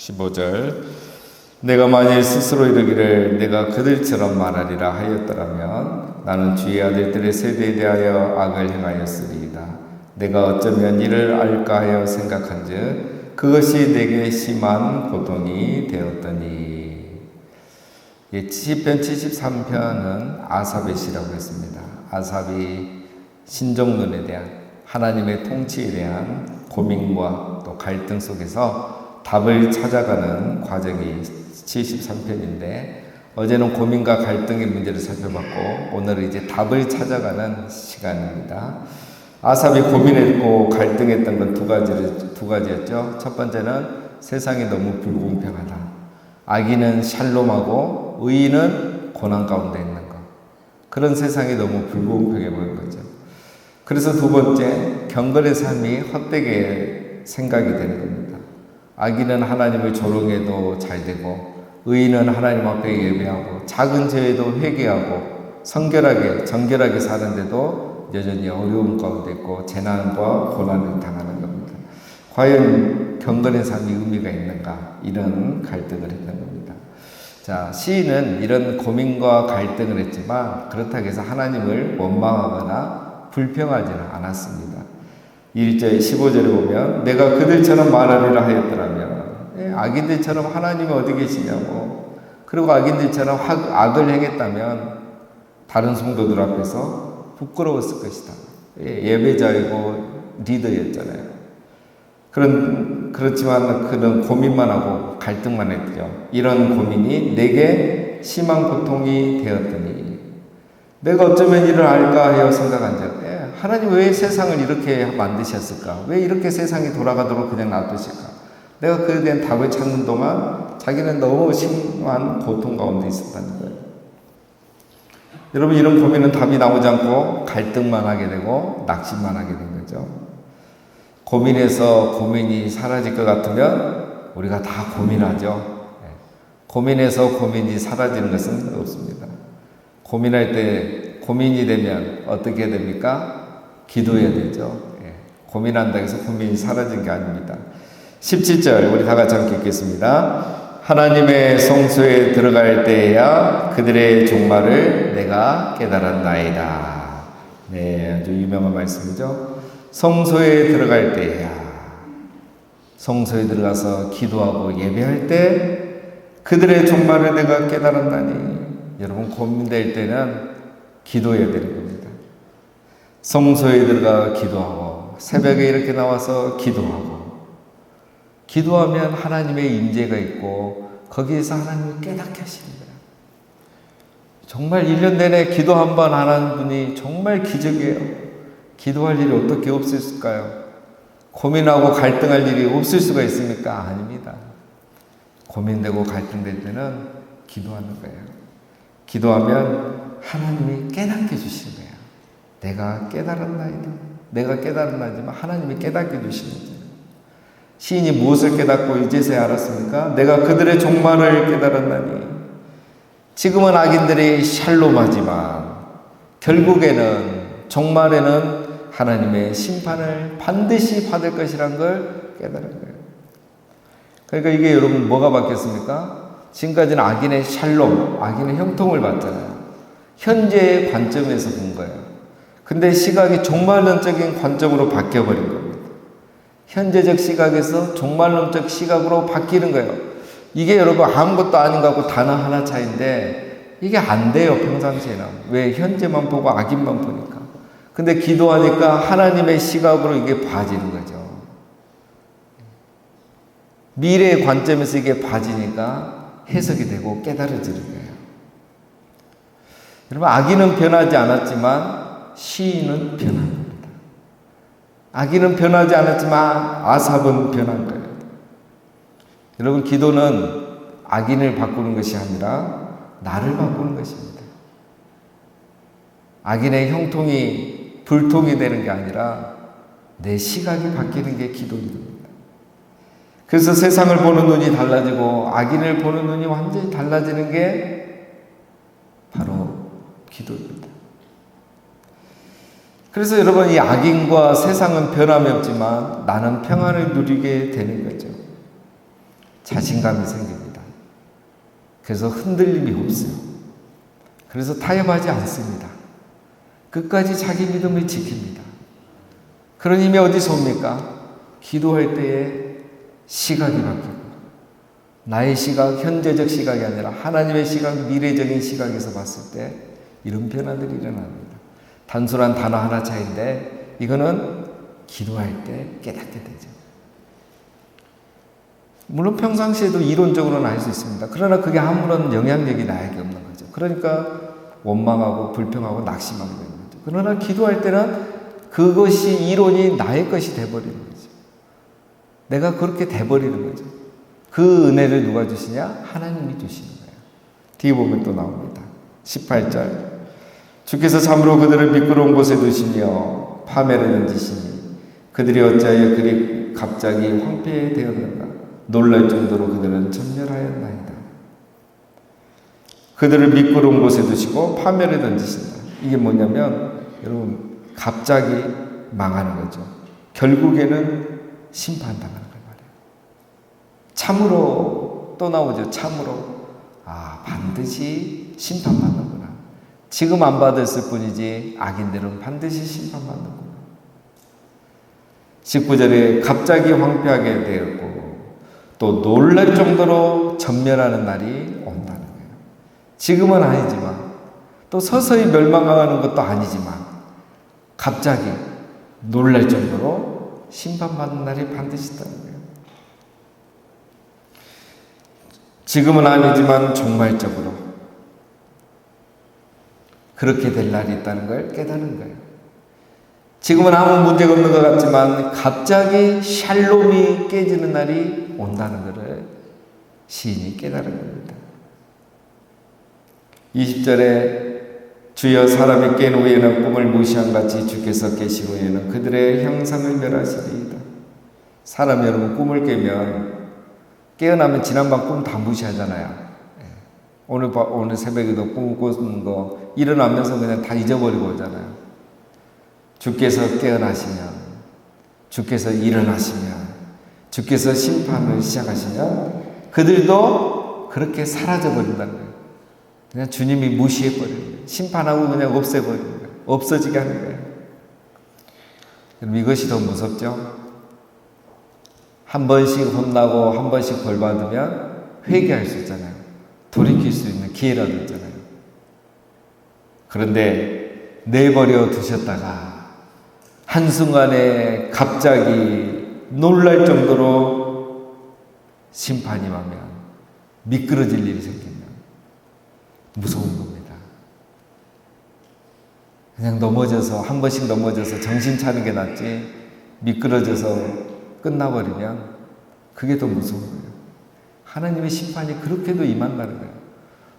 15절 내가 만일 스스로 이르기를 내가 그들처럼 말하리라 하였더라면 나는 주의 아들들의 세대에 대하여 악을 행하였으리이다. 내가 어쩌면 이를 알까 하여 생각한즉 그것이 내게 심한 고통이 되었더니. 시편 73편은 아삽의 시라고 했습니다. 아삽이 신정론에 대한 하나님의 통치에 대한 고민과 또 갈등 속에서 답을 찾아가는 과정이 73편인데, 어제는 고민과 갈등의 문제를 살펴봤고 오늘은 이제 답을 찾아가는 시간입니다. 아삽이 고민했고 갈등했던 건 두 가지였죠. 첫 번째는 세상이 너무 불공평하다. 악인은 샬롬하고 의인은 고난 가운데 있는 것. 그런 세상이 너무 불공평해 보인 거죠. 그래서 두 번째, 경건의 삶이 헛되게 생각이 되는 겁니다. 악인은 하나님을 조롱해도 잘 되고 의인은 하나님 앞에 예배하고 작은 죄에도 회개하고 정결하게 사는데도 여전히 어려움 가운데 있고 재난과 고난을 당하는 겁니다. 과연 경건의 삶이 의미가 있는가? 이런 갈등을 했던 겁니다. 자, 시인은 이런 고민과 갈등을 했지만 그렇다고 해서 하나님을 원망하거나 불평하지는 않았습니다. 1절 15절에 보면 내가 그들처럼 말하리라 하였더라면, 악인들처럼 하나님이 어디 계시냐고, 그리고 악인들처럼 악을 행했다면 다른 성도들 앞에서 부끄러웠을 것이다. 예배자이고 리더였잖아요. 그렇지만 그는 고민만 하고 갈등만 했죠. 이런 고민이 내게 심한 고통이 되었더니 내가 어쩌면 이를 알까 하여 생각한즉, 하나님 왜 세상을 이렇게 만드셨을까? 왜 이렇게 세상이 돌아가도록 그냥 놔두실까? 내가 그에 대한 답을 찾는 동안 자기는 너무 심한 고통 가운데 있었다는 거예요. 여러분, 이런 고민은 답이 나오지 않고 갈등만 하게 되고 낙심만 하게 된 거죠. 고민해서 고민이 사라질 것 같으면 우리가 다 고민하죠. 고민해서 고민이 사라지는 것은 없습니다. 고민할 때 고민이 되면 어떻게 됩니까? 기도해야 되죠. 고민한다고 해서 고민이 사라진 게 아닙니다. 17절 우리 다 같이 함께 읽겠습니다. 하나님의 성소에 들어갈 때에야 그들의 종말을 내가 깨달았나이다. 네, 아주 유명한 말씀이죠. 성소에 들어갈 때에야, 성소에 들어가서 기도하고 예배할 때 그들의 종말을 내가 깨달았나니. 여러분, 고민될 때는 기도해야 되는 겁니다. 성소에 들어가 기도하고 새벽에 이렇게 나와서 기도하면 하나님의 임재가 있고 거기에서 하나님을 깨닫게 하시는 거예요. 정말 1년 내내 기도 한 번 안 하는 분이 정말 기적이에요. 기도할 일이 어떻게 없을까요? 고민하고 갈등할 일이 없을 수가 있습니까? 아닙니다. 고민되고 갈등될 때는 기도하는 거예요. 기도하면 하나님이 깨닫게 해주시는 거예요. 내가 깨달았나이다. 내가 깨달았나이지만 하나님이 깨닫게 해주시는 거예요. 시인이 무엇을 깨닫고 이제서야 알았습니까? 내가 그들의 종말을 깨달았나니. 지금은 악인들이 샬롬하지만 결국에는 종말에는 하나님의 심판을 반드시 받을 것이란 걸 깨달은 거예요. 그러니까 이게 여러분 뭐가 바뀌었습니까? 지금까지는 악인의 샬롬, 악인의 형통을 받잖아요. 현재의 관점에서 본 거예요. 근데 시각이 종말론적인 관점으로 바뀌어버린 겁니다. 현재적 시각에서 종말론적 시각으로 바뀌는 거예요. 이게 여러분 아무것도 아닌 것 같고 단어 하나 차이인데 이게 안 돼요, 평상시에는. 왜? 현재만 보고 악인만 보니까. 근데 기도하니까 하나님의 시각으로 이게 봐지는 거죠. 미래의 관점에서 이게 봐지니까 해석이 되고 깨달아지는 거예요. 여러분, 악인은 변하지 않았지만 시인은 변한 겁니다. 악인은 변하지 않았지만 아삽은 변한 거예요. 여러분, 기도는 악인을 바꾸는 것이 아니라 나를 바꾸는 것입니다. 악인의 형통이 불통이 되는 게 아니라 내 시각이 바뀌는 게 기도입니다. 그래서 세상을 보는 눈이 달라지고 악인을 보는 눈이 완전히 달라지는 게 바로 기도입니다. 그래서 여러분, 이 악인과 세상은 변함이 없지만 나는 평안을 누리게 되는 거죠. 자신감이 생깁니다. 그래서 흔들림이 없어요. 그래서 타협하지 않습니다. 끝까지 자기 믿음을 지킵니다. 그런 힘이 어디서 옵니까? 기도할 때에 시각이 바뀌고, 나의 시각, 현재적 시각이 아니라 하나님의 시각, 미래적인 시각에서 봤을 때 이런 변화들이 일어납니다. 단순한 단어 하나 차이인데 이거는 기도할 때 깨닫게 되죠. 물론 평상시에도 이론적으로는 알 수 있습니다. 그러나 그게 아무런 영향력이 나에게 없는 거죠. 그러니까 원망하고 불평하고 낙심하게 되는 거죠. 그러나 기도할 때는 그것이 이론이 나의 것이 돼버리는 거죠. 내가 그렇게 돼버리는 거죠. 그 은혜를 누가 주시냐? 하나님이 주시는 거예요. 뒤에 보면 또 나옵니다. 18절. 주께서 참으로 그들을 미끄러운 곳에 두시며 파멸에 던지시니 그들이 어찌하여 그리 갑자기 황폐되었는가? 놀랄 정도로 그들은 전멸하였나이다. 그들을 미끄러운 곳에 두시고 파멸에 던지신다. 이게 뭐냐면 여러분 갑자기 망하는 거죠. 결국에는 심판당하는 걸 말해요. 참으로 또 나오죠. 참으로 반드시 심판받는구나. 지금 안 받았을 뿐이지 악인들은 반드시 심판받는구나. 19절에 갑자기 황폐하게 되었고 또 놀랄 정도로 전멸하는 날이 온다는 거예요. 지금은 아니지만 또 서서히 멸망하는 것도 아니지만 갑자기 놀랄 정도로 심판받는 날이 반드시 있다는 거예요. 지금은 아니지만 종말적으로 그렇게 될 날이 있다는 걸 깨닫는 거예요. 지금은 아무 문제가 없는 것 같지만 갑자기 샬롬이 깨지는 날이 온다는 것을 시인이 깨달은 겁니다. 20절에 주여 사람이 깬 후에는 꿈을 무시한 같이 주께서 깨신 후에는 그들의 형상을 멸하시리이다. 사람 여러분 꿈을 깨면 깨어나면 지난밤 꿈 다 무시하잖아요. 오늘 새벽에도 꿈 꾼 거 일어나면서 그냥 다 잊어버리고 오잖아요. 주께서 깨어나시면, 주께서 일어나시면, 주께서 심판을 시작하시면 그들도 그렇게 사라져버린다는 거예요. 그냥 주님이 무시해버리는 거예요. 심판하고 그냥 없애버리는 거예요. 없어지게 하는 거예요. 그럼 이것이 더 무섭죠? 한 번씩 혼나고 한 번씩 벌 받으면 회개할 수 있잖아요. 돌이킬 수 있는 기회라도 있잖아요. 그런데 내버려 두셨다가 한순간에 갑자기 놀랄 정도로 심판이 오면 미끄러질 일이 생기면 무서운 겁니다. 그냥 넘어져서 한 번씩 넘어져서 정신 차리는 게 낫지 미끄러져서 끝나버리면 그게 더 무서운 거예요. 하나님의 심판이 그렇게도 임한다는 거예요.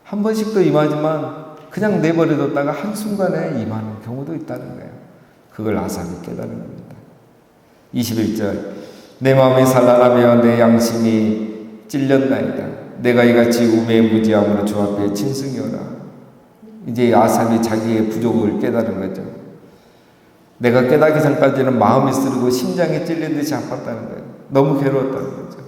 한 번씩 더 임하지만 그냥 내버려뒀다가 한순간에 임하는 경우도 있다는 거예요. 그걸 아삽이 깨달은 겁니다. 21절 내 마음이 산란하며 내 양심이 찔렸나이다. 내가 이같이 우매무지함으로 주 앞에 짐승이 오라. 이제 아삽이 자기의 부족을 깨달은 거죠. 내가 깨닫기 전까지는 마음이 쓰르고 심장이 찔린 듯이 아팠다는 거예요. 너무 괴로웠다는 거죠.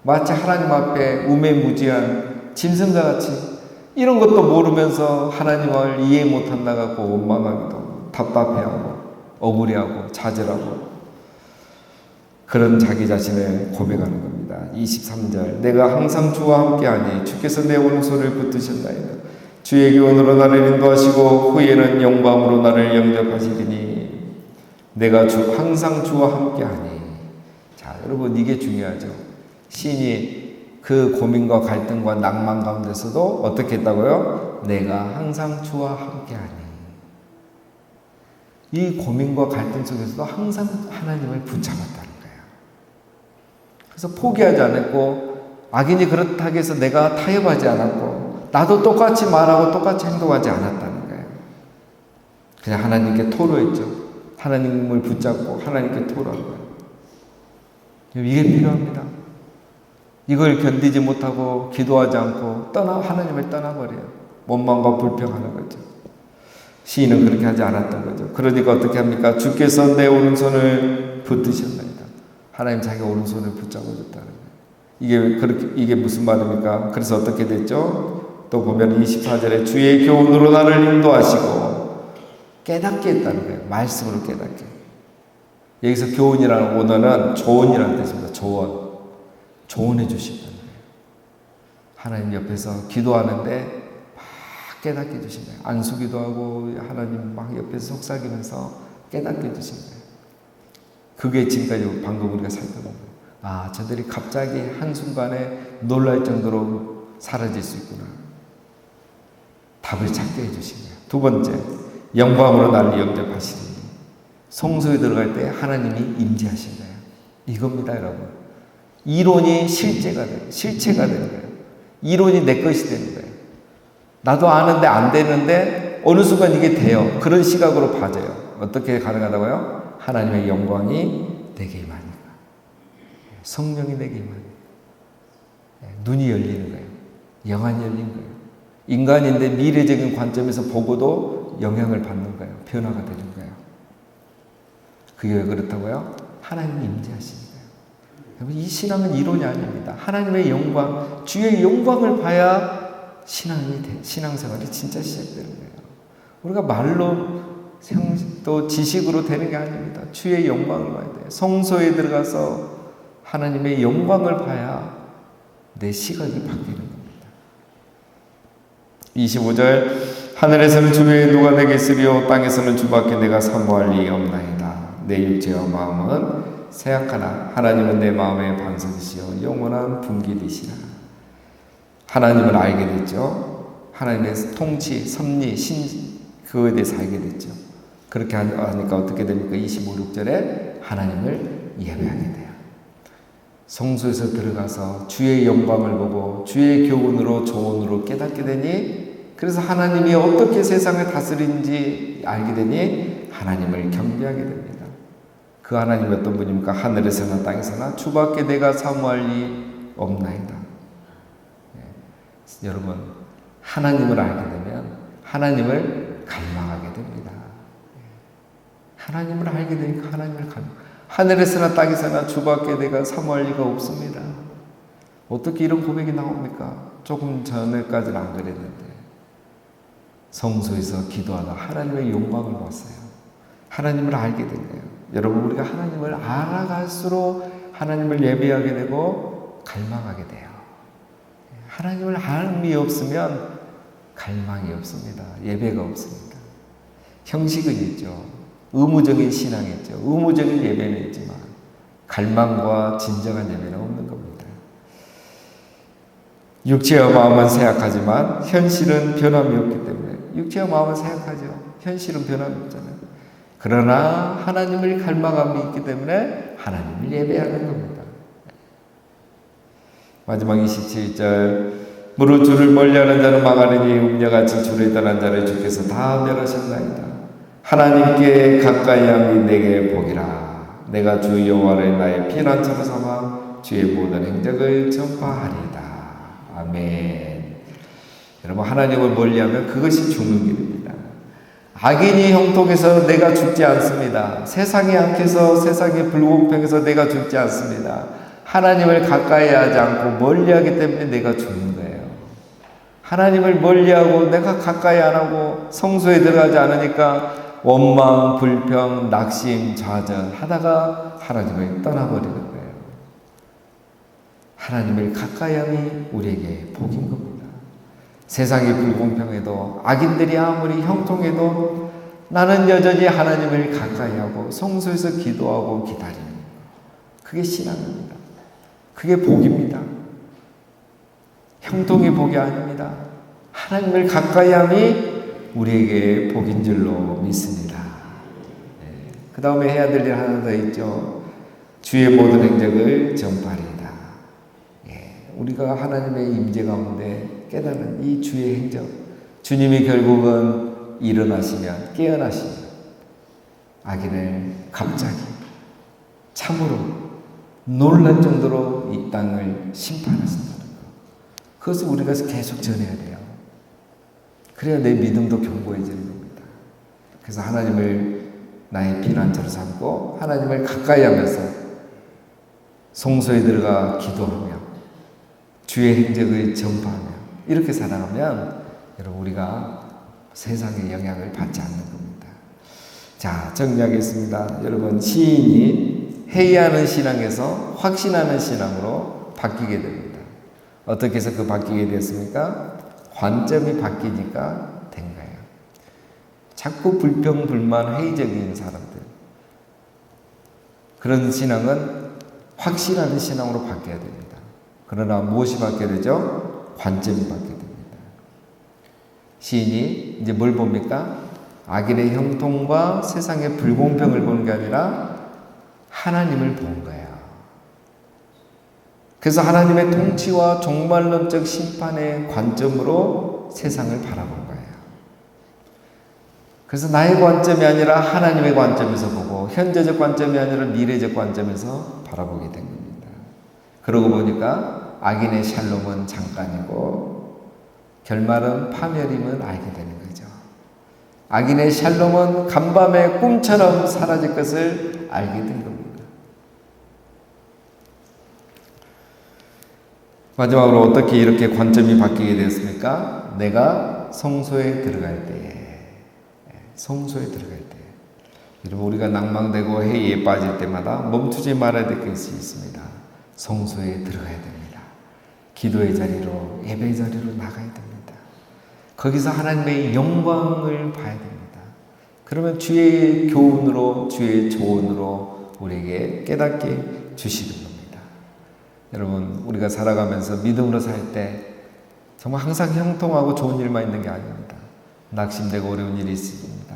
마치 하나님 앞에 우매무지한 짐승과 같이 이런 것도 모르면서 하나님을 이해 못한다 갖고 원망하기도 하고 답답해하고 억울해하고 좌절하고 그런 자기 자신을 고백하는 겁니다. 23절 내가 항상 주와 함께하니 주께서 내 오른손을 붙드셨나이다. 주의 교훈으로 나를 인도하시고 후에는 영광으로 나를 영접하시리니 내가 항상 주와 함께하니. 자, 여러분 이게 중요하죠. 시인이 그 고민과 갈등과 낭만 가운데서도 어떻게 했다고요? 내가 항상 주와 함께하니. 이 고민과 갈등 속에서도 항상 하나님을 붙잡았다는 거예요. 그래서 포기하지 않았고 악인이 그렇다고 해서 내가 타협하지 않았고 나도 똑같이 말하고 똑같이 행동하지 않았다는 거예요. 그냥 하나님께 토로했죠. 하나님을 붙잡고 하나님께 토로한 거예요. 이게 필요합니다. 이걸 견디지 못하고 기도하지 않고 하나님을 떠나버려요. 원망과 불평하는 거죠. 시인은 그렇게 하지 않았던 거죠. 그러니까 어떻게 합니까? 주께서 내 오른손을 붙드셨나이다. 하나님 자기 오른손을 붙잡아줬다는 거예요. 이게 무슨 말입니까? 그래서 어떻게 됐죠? 또 보면 24절에 주의 교훈으로 나를 인도하시고 깨닫게 했다는 거예요. 말씀으로 깨닫게. 여기서 교훈이라는 언어는 조언이라는 뜻입니다. 조언해 주신다는 거예요. 하나님 옆에서 기도하는데 막 깨닫게 해주신 거예요. 안수기도 하고 하나님 막 옆에서 속삭이면서 깨닫게 해주신 거예요. 그게 지금까지 방금 우리가 살펴본 거예요. 저들이 갑자기 한순간에 놀랄 정도로 사라질 수 있구나. 답을 찾게 해주신 거예요. 두 번째, 영광으로 나를 영접하시니. 성소에 들어갈 때 하나님이 임재하신 거예요. 이겁니다, 여러분. 이론이 실체가 되는 거예요. 이론이 내 것이 되는 거예요. 나도 아는데 안 되는데 어느 순간 이게 돼요. 그런 시각으로 봐져요. 어떻게 가능하다고요? 하나님의 영광이 내게 임하니까. 성령이 내게 임하니까. 눈이 열리는 거예요. 영안이 열린 거예요. 인간인데 미래적인 관점에서 보고도 영향을 받는 거예요. 변화가 되는 거예요. 그게 왜 그렇다고요? 하나님이 임재하시는 거예요. 여러분, 이 신앙은 이론이 아닙니다. 하나님의 영광, 주의 영광을 봐야 신앙생활이 진짜 시작되는 거예요. 우리가 말로 또 지식으로 되는 게 아닙니다. 주의 영광을 봐야 돼요. 성소에 들어가서 하나님의 영광을 봐야 내 시각이 바뀌는 겁니다. 25절 하늘에서는 주 외에 누가 내게 있으리요 땅에서는 주밖에 내가 사모할 리 없나이다. 내 육체와 마음은 세약하나 하나님은 내 마음의 반석이시요 영원한 분기이시라. 하나님을 알게 됐죠. 하나님의 통치, 섭리, 그거에 대해서 알게 됐죠. 그렇게 하니까 어떻게 됩니까? 25, 6절에 하나님을 예배하게 돼요. 성소에서 들어가서 주의 영광을 보고 주의 교훈으로 조언으로 깨닫게 되니, 그래서 하나님이 어떻게 세상을 다스리는지 알게 되니 하나님을 경배하게 됩니다. 그 하나님이 어떤 분입니까? 하늘에서나 땅에서나 주밖에 내가 사모할 리 없나이다. 여러분, 하나님을 알게 되면 하나님을 갈망하게 됩니다. 하나님을 알게 되니까 하나님을 하늘에서나 땅에서나 주밖에 내가 사모할 리가 없습니다. 어떻게 이런 고백이 나옵니까? 조금 전에까지는 안 그랬는데 성소에서 기도하다 하나님의 영광을 봤어요. 하나님을 알게 된 거예요. 여러분, 우리가 하나님을 알아갈수록 하나님을 예배하게 되고 갈망하게 돼요. 하나님을 알음이 없으면 갈망이 없습니다. 예배가 없습니다. 형식은 있죠. 의무적인 신앙이 있죠. 의무적인 예배는 있지만 갈망과 진정한 예배는 없는 겁니다. 육체와 마음은 세약하지만 현실은 변함이 없기 때문에, 육체와 마음은 세약하죠. 현실은 변함이 없잖아요. 그러나 하나님을 갈망함이 있기 때문에 하나님을 예배하는 겁니다. 마지막 27절 무릇 주를 멀리하는 자는 망하리니 음녀같이 주를 떠난 자를 주께서 다 멸하셨나이다. 하나님께 가까이함이 내게 복이라. 내가 주 여호와를 나의 피난처로 삼아 주의 모든 행적을 전파하리이다. 아멘. 여러분, 하나님을 멀리하면 그것이 죽는 길입니다. 악인이 형통해서 내가 죽지 않습니다. 세상의 악해서, 세상의 불공평해서 내가 죽지 않습니다. 하나님을 가까이 하지 않고 멀리하기 때문에 내가 죽는 거예요. 하나님을 멀리하고 내가 가까이 안 하고 성소에 들어가지 않으니까 원망, 불평, 낙심, 좌절 하다가 하나님을 떠나버리는 거예요. 하나님을 가까이 함이 우리에게 복인 겁니다. 세상이 불공평해도, 악인들이 아무리 형통해도 나는 여전히 하나님을 가까이 하고 성소에서 기도하고 기다리는 거예요. 그게 신앙입니다. 그게 복입니다. 형통의 복이 아닙니다. 하나님을 가까이 함이 우리에게 복인 줄로 믿습니다. 그 다음에 해야 될 일 하나 더 있죠. 주의 모든 행적을 전파하리이다. 우리가 하나님의 임재 가운데 깨닫는 이 주의 행적, 주님이 결국은 일어나시면, 깨어나시면 악인을 갑자기 참으로 놀랄 정도로 이 땅을 심판하신다는 것, 그것을 우리가 계속 전해야 돼요. 그래야 내 믿음도 견고해지는 겁니다. 그래서 하나님을 나의 피난처로 삼고 하나님을 가까이 하면서 성소에 들어가 기도하며 주의 행적을 전파하며 이렇게 살아가면 여러분 우리가 세상의 영향을 받지 않는 겁니다. 자, 정리하겠습니다. 여러분, 시인이 회의하는 신앙에서 확신하는 신앙으로 바뀌게 됩니다. 어떻게 해서 바뀌게 됐습니까? 관점이 바뀌니까 된 거예요. 자꾸 불평, 불만, 회의적인 사람들, 그런 신앙은 확신하는 신앙으로 바뀌어야 됩니다. 그러나 무엇이 바뀌어야 되죠? 관점이 바뀌어야 됩니다. 시인이 이제 뭘 봅니까? 악인의 형통과 세상의 불공평을 보는 게 아니라 하나님을 본 거예요. 그래서 하나님의 통치와 종말론적 심판의 관점으로 세상을 바라본 거예요. 그래서 나의 관점이 아니라 하나님의 관점에서 보고 현재적 관점이 아니라 미래적 관점에서 바라보게 된 겁니다. 그러고 보니까 악인의 샬롬은 잠깐이고 결말은 파멸임을 알게 되는 거죠. 악인의 샬롬은 간밤의 꿈처럼 사라질 것을 알게 된 겁니다. 마지막으로 어떻게 이렇게 관점이 바뀌게 되었습니까? 내가 성소에 들어갈 때에, 성소에 들어갈 때, 여러분 우리가 낭망되고 회의에 빠질 때마다 멈추지 말아야 될 것이 있습니다. 성소에 들어가야 됩니다. 기도의 자리로, 예배의 자리로 나가야 됩니다. 거기서 하나님의 영광을 봐야 됩니다. 그러면 주의 교훈으로, 주의 조언으로 우리에게 깨닫게 주시는 겁니다. 여러분, 우리가 살아가면서 믿음으로 살 때 정말 항상 형통하고 좋은 일만 있는 게 아닙니다. 낙심되고 어려운 일이 있습니다.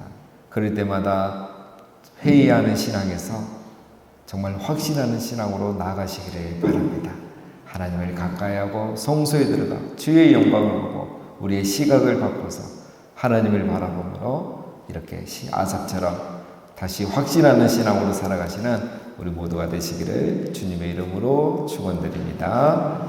그럴 때마다 회의하는 신앙에서 정말 확신하는 신앙으로 나아가시기를 바랍니다. 하나님을 가까이하고 성소에 들어가 주의 영광을 보고 우리의 시각을 바꿔서 하나님을 바라보므로 이렇게 아삽처럼 다시 확신하는 신앙으로 살아가시는 우리 모두가 되시기를 주님의 이름으로 축원드립니다.